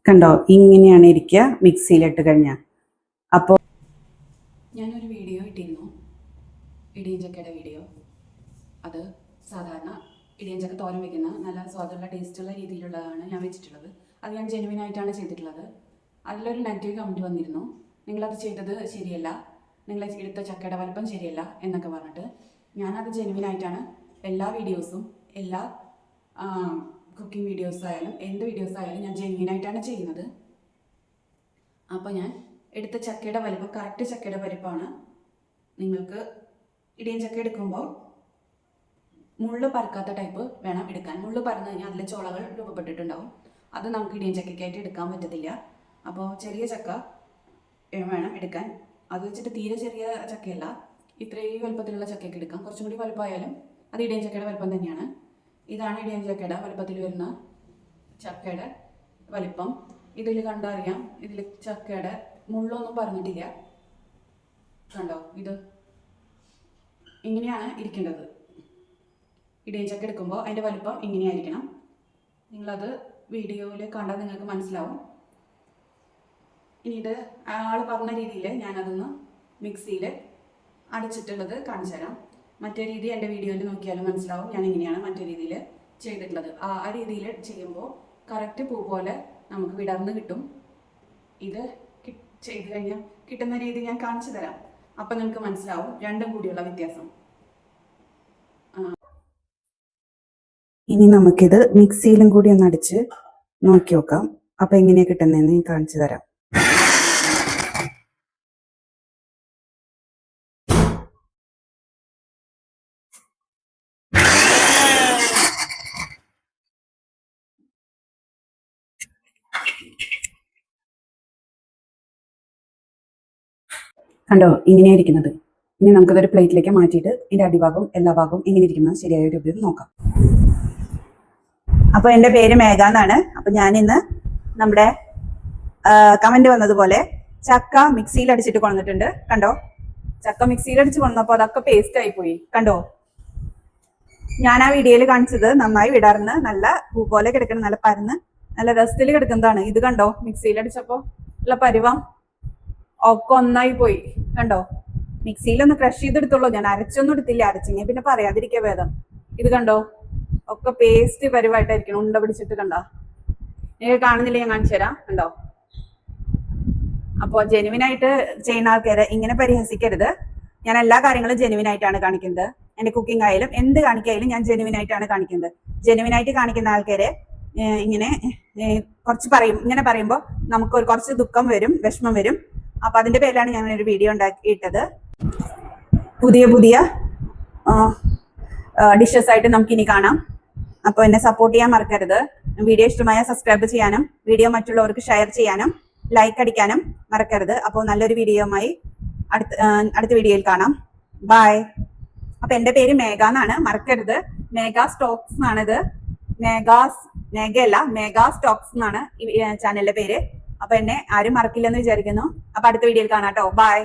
കണ്ടോ, ഇങ്ങനെയാണ് ഇരിക്കുക മിക്സിയിലിട്ട് കഴിഞ്ഞാൽ. അപ്പോൾ ഞാനൊരു വീഡിയോ ഇട്ടിരുന്നു, ഇടിയഞ്ചക്കയുടെ വീഡിയോ. അത് സാധാരണ ഇടിയഞ്ചക്ക തോരൻ വെക്കുന്ന നല്ല സ്വാദുള്ള ടേസ്റ്റുള്ള രീതിയിലുള്ളതാണ് ഞാൻ വെച്ചിട്ടുള്ളത്. അത് ഞാൻ ജെനുവിനായിട്ടാണ് ചെയ്തിട്ടുള്ളത്. അതിലൊരു നെഗറ്റീവ് കമൻറ്റ് വന്നിരുന്നു, നിങ്ങളത് ചെയ്തത് ശരിയല്ല, നിങ്ങൾ എടുത്ത ചക്കയുടെ വലുപ്പം ശരിയല്ല എന്നൊക്കെ പറഞ്ഞിട്ട്. ഞാനത് ജെനുവിനായിട്ടാണ് എല്ലാ വീഡിയോസും, എല്ലാ കുക്കിംഗ് വീഡിയോസ് ആയാലും എന്ത് വീഡിയോസ് ആയാലും ഞാൻ ജെന്യൂനായിട്ടാണ് ചെയ്യുന്നത്. അപ്പോൾ ഞാൻ എടുത്ത ചക്കയുടെ വലിപ്പം കറക്റ്റ് ചക്കയുടെ വലിപ്പമാണ്. നിങ്ങൾക്ക് ഇടിയൻ ചക്ക എടുക്കുമ്പോൾ മുള്ള് പരക്കാത്ത ടൈപ്പ് വേണം എടുക്കാൻ. മുള്ള് പരന്നു കഴിഞ്ഞാൽ അതിൽ ചോളകൾ രൂപപ്പെട്ടിട്ടുണ്ടാവും. അത് നമുക്ക് ഇടിയൻ ചക്കയ്ക്കായിട്ട് എടുക്കാൻ പറ്റത്തില്ല. അപ്പോൾ ചെറിയ ചക്ക വേണം എടുക്കാൻ. അത് വെച്ചിട്ട് തീരെ ചെറിയ ചക്കയല്ല, ഇത്രയും വലുപ്പത്തിലുള്ള ചക്കയൊക്കെ എടുക്കാം. കുറച്ചും കൂടി വലുപ്പമായാലും അത് ഇടിയൻ ചക്കയുടെ വലുപ്പം തന്നെയാണ്. ഇതാണ് ഇടിയൻ ചക്കയുടെ വലുപ്പത്തിൽ വരുന്ന ചക്കയുടെ വലിപ്പം. ഇതിൽ കണ്ടറിയാം, ഇതിൽ ചക്കയുടെ മുള്ളൊന്നും പറഞ്ഞിട്ടില്ല. കണ്ടോ, ഇത് ഇങ്ങനെയാണ് ഇരിക്കേണ്ടത്. ഇടിയൻ ചക്ക എടുക്കുമ്പോൾ അതിൻ്റെ വലിപ്പം ഇങ്ങനെയായിരിക്കണം. നിങ്ങളത് വീഡിയോയിൽ കണ്ടാൽ നിങ്ങൾക്ക് മനസ്സിലാവും. ഇനി ഇത് ആൾ പറഞ്ഞ രീതിയിൽ ഞാനതൊന്ന് മിക്സിയിൽ അടിച്ചിട്ടുള്ളത് കാണിച്ചു തരാം. മറ്റേ രീതി എൻ്റെ വീഡിയോയിൽ നോക്കിയാലും മനസ്സിലാവും. ഞാൻ ഇങ്ങനെയാണ് മറ്റേ രീതിയിൽ ചെയ്തിട്ടുള്ളത്. ആ രീതിയിൽ ചെയ്യുമ്പോൾ കറക്റ്റ് പൂ പോലെ നമുക്ക് വിടർന്ന് കിട്ടും. ഇത് ചെയ്ത് കഴിഞ്ഞാൽ കിട്ടുന്ന രീതി ഞാൻ കാണിച്ചു തരാം. അപ്പം നിങ്ങൾക്ക് മനസ്സിലാവും രണ്ടും കൂടിയുള്ള വ്യത്യാസം. ഇനി നമുക്കിത് മിക്സിയിലും കൂടി ഒന്ന് അടിച്ച് നോക്കി നോക്കാം. അപ്പം എങ്ങനെയാണ് കിട്ടുന്നതെന്ന് ഞാൻ കാണിച്ചു തരാം. കണ്ടോ, ഇങ്ങനെയാണ് ഇരിക്കുന്നത്. ഇനി നമുക്കതൊരു പ്ലേറ്റിലേക്ക് മാറ്റിയിട്ട് ഇതിൻ്റെ അടിഭാഗവും എല്ലാ ഭാഗവും എങ്ങനെ ഇരിക്കുന്നത് ശരിയായ ഒരു ഉപയോഗം നോക്കാം. അപ്പോൾ എൻ്റെ പേര് മേഘ എന്നാണ്. അപ്പോൾ ഞാനിന്ന് നമ്മുടെ കമൻറ്റ് വന്നതുപോലെ ചക്ക മിക്സിയിൽ അടിച്ചിട്ട് കൊണ്ടിട്ടുണ്ട്. കണ്ടോ, ചക്ക മിക്സിയിൽ അടിച്ച് കൊണ്ടപ്പോൾ അതൊക്കെ പേസ്റ്റ് ആയിപ്പോയി. കണ്ടോ, ഞാൻ ആ വീഡിയോയിൽ കാണിച്ചത് നന്നായി വിടർന്ന് നല്ല പൂ പോലെ കിടക്കണം, നല്ല പരന്ന് നല്ല രസത്തിൽ കിടക്കുന്നതാണ്. ഇത് കണ്ടോ, മിക്സിയിൽ അടിച്ചപ്പോൾ ഉള്ള പരുവം ഒക്കെ ഒന്നായി പോയി. കണ്ടോ, മിക്സിയിലൊന്ന് ക്രഷ് ചെയ്തെടുത്തോളൂ, ഞാൻ അരച്ചൊന്നും എടുത്തില്ല. അരച്ചെങ്കിൽ പിന്നെ പറയാതിരിക്കുക ഭേദം. ഇത് കണ്ടോ, ഒക്കെ പേസ്റ്റ് പരുവായിട്ടായിരിക്കണം, ഉണ്ട പിടിച്ചിട്ട്. കണ്ടോ, നിങ്ങൾ കാണുന്നില്ല, ഞാൻ കാണിച്ചു തരാം. കണ്ടോ, അപ്പോൾ ജെനുവിനായിട്ട് ചെയ്യുന്ന ആൾക്കാരെ ഇങ്ങനെ പരിഹസിക്കരുത്. ഞാൻ എല്ലാ കാര്യങ്ങളും ജെനുവിനായിട്ടാണ് കാണിക്കുന്നത്. എൻ്റെ കുക്കിംഗ് ആയാലും എന്ത് കാണിക്കായാലും ഞാൻ ജെനുവിനായിട്ടാണ് കാണിക്കുന്നത്. ജെനുവിനായിട്ട് കാണിക്കുന്ന ആൾക്കാരെ ഇങ്ങനെ കുറച്ച് പറയും, ഇങ്ങനെ പറയുമ്പോൾ നമുക്ക് കുറച്ച് ദുഃഖം വരും, വിഷമം വരും. അപ്പൊ അതിന്റെ പേരിലാണ് ഞാൻ ഒരു വീഡിയോ ഉണ്ടാക്കിയിട്ടത്. പുതിയ പുതിയ ഡിഷസ് ആയിട്ട് നമുക്ക് ഇനി കാണാം. അപ്പോൾ എന്നെ സപ്പോർട്ട് ചെയ്യാൻ മറക്കരുത്. വീഡിയോ ഇഷ്ടമായ സബ്സ്ക്രൈബ് ചെയ്യാനും വീഡിയോ മറ്റുള്ളവർക്ക് ഷെയർ ചെയ്യാനും ലൈക്ക് അടിക്കാനും മറക്കരുത്. അപ്പോൾ നല്ലൊരു വീഡിയോയുമായി അടുത്ത വീഡിയോയിൽ കാണാം. ബൈ. അപ്പൊ എൻ്റെ പേര് മേഘ എന്നാണ്, മറക്കരുത്. മേഘ സ്റ്റോക്സ് എന്നാണിത്. മേഘയല്ല, മേഘ സ്റ്റോക്സ് എന്നാണ് ഈ ചാനലിന്റെ പേര്. അപ്പൊ എന്നെ ആരും മറക്കില്ലെന്ന് വിചാരിക്കുന്നു. അപ്പൊ അടുത്ത വീഡിയോയിൽ കാണാം കേട്ടോ. ബൈ.